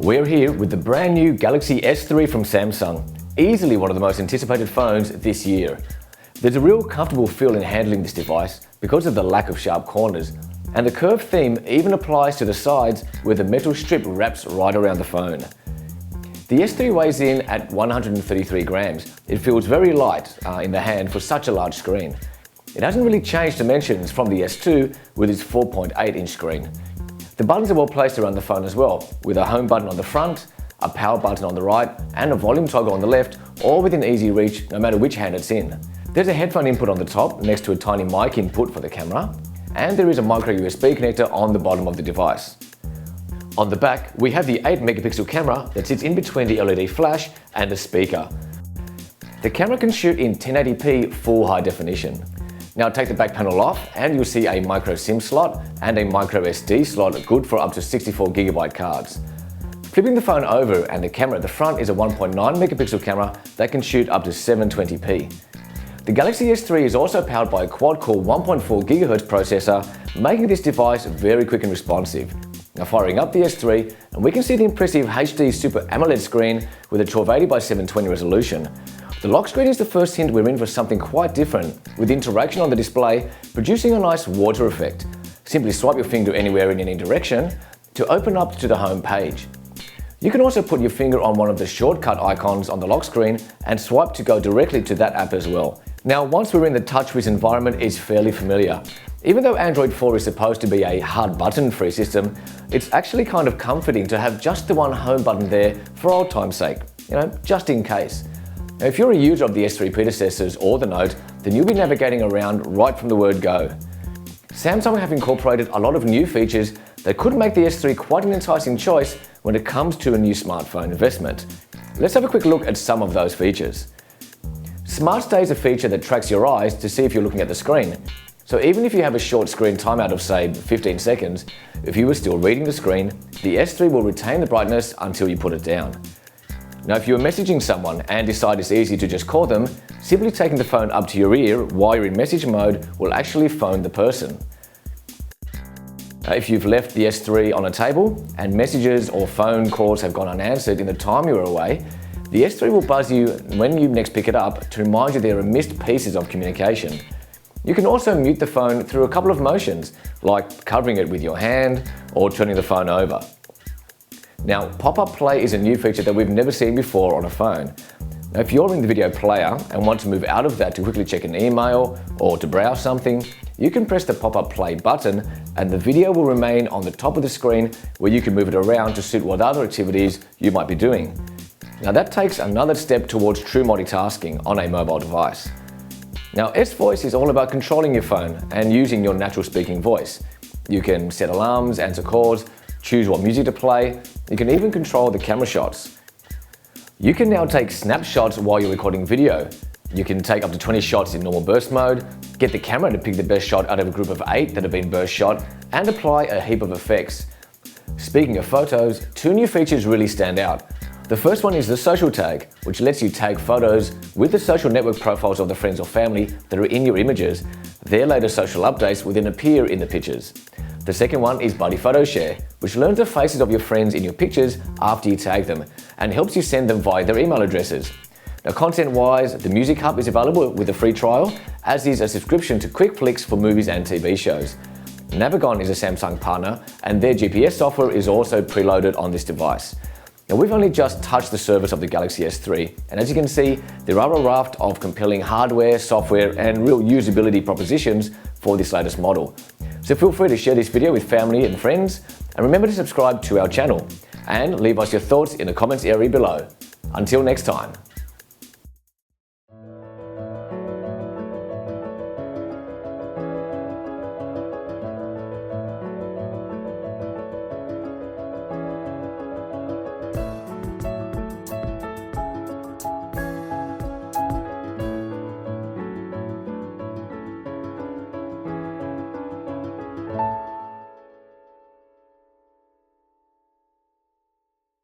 We're here with the brand new Galaxy S3 from Samsung, easily one of the most anticipated phones this year. There's a real comfortable feel in handling this device because of the lack of sharp corners, and the curved theme even applies to the sides where the metal strip wraps right around the phone. The S3 weighs in at 133 grams. It feels very light in the hand for such a large screen. It hasn't really changed dimensions from the S2 with its 4.8-inch screen. The buttons are well placed around the phone as well, with a home button on the front, a power button on the right, and a volume toggle on the left, all within easy reach no matter which hand it's in. There's a headphone input on the top next to a tiny mic input for the camera, and there is a micro USB connector on the bottom of the device. On the back, we have the 8-megapixel camera that sits in between the LED flash and the speaker. The camera can shoot in 1080p full high definition. Now take the back panel off and you'll see a micro SIM slot and a micro SD slot good for up to 64GB cards. Flipping the phone over and the camera at the front is a 1.9 megapixel camera that can shoot up to 720p. The Galaxy S3 is also powered by a quad-core 1.4 GHz processor, making this device very quick and responsive. Now firing up the S3 and we can see the impressive HD Super AMOLED screen with a 1280 by 720 resolution. The lock screen is the first hint we're in for something quite different, with interaction on the display producing a nice water effect. Simply swipe your finger anywhere in any direction to open up to the home page. You can also put your finger on one of the shortcut icons on the lock screen and swipe to go directly to that app as well. Now once we're in the TouchWiz environment, it's fairly familiar. Even though Android 4 is supposed to be a hard button-free system, it's actually kind of comforting to have just the one home button there for old time's sake, just in case. Now, if you're a user of the S3 predecessors or the Note, then you'll be navigating around right from the word go. Samsung have incorporated a lot of new features that could make the S3 quite an enticing choice when it comes to a new smartphone investment. Let's have a quick look at some of those features. Smart Stay is a feature that tracks your eyes to see if you're looking at the screen. So even if you have a short screen timeout of say 15 seconds, if you were still reading the screen, the S3 will retain the brightness until you put it down. Now if you're messaging someone and decide it's easy to just call them, simply taking the phone up to your ear while you're in message mode will actually phone the person. Now, if you've left the S3 on a table and messages or phone calls have gone unanswered in the time you were away, the S3 will buzz you when you next pick it up to remind you there are missed pieces of communication. You can also mute the phone through a couple of motions, like covering it with your hand or turning the phone over. Now, pop-up play is a new feature that we've never seen before on a phone. Now, if you're in the video player and want to move out of that to quickly check an email or to browse something, you can press the pop-up play button and the video will remain on the top of the screen where you can move it around to suit what other activities you might be doing. Now that takes another step towards true multitasking on a mobile device. Now, S-Voice is all about controlling your phone and using your natural speaking voice. You can set alarms, answer calls, choose what music to play. You can even control the camera shots. You can now take snapshots while you're recording video. You can take up to 20 shots in normal burst mode, get the camera to pick the best shot out of a group of 8 that have been burst shot, and apply a heap of effects. Speaking of photos, 2 new features really stand out. The first one is the social tag, which lets you tag photos with the social network profiles of the friends or family that are in your images. Their latest social updates will then appear in the pictures. The second one is Buddy Photo Share, which learns the faces of your friends in your pictures after you tag them and helps you send them via their email addresses. Now, content-wise, the Music Hub is available with a free trial, as is a subscription to Quick Flicks for movies and TV shows. Navigon is a Samsung partner, and their GPS software is also preloaded on this device. Now, we've only just touched the surface of the Galaxy S3, and as you can see, there are a raft of compelling hardware, software, and real usability propositions for this latest model. So feel free to share this video with family and friends, and remember to subscribe to our channel, and leave us your thoughts in the comments area below. Until next time.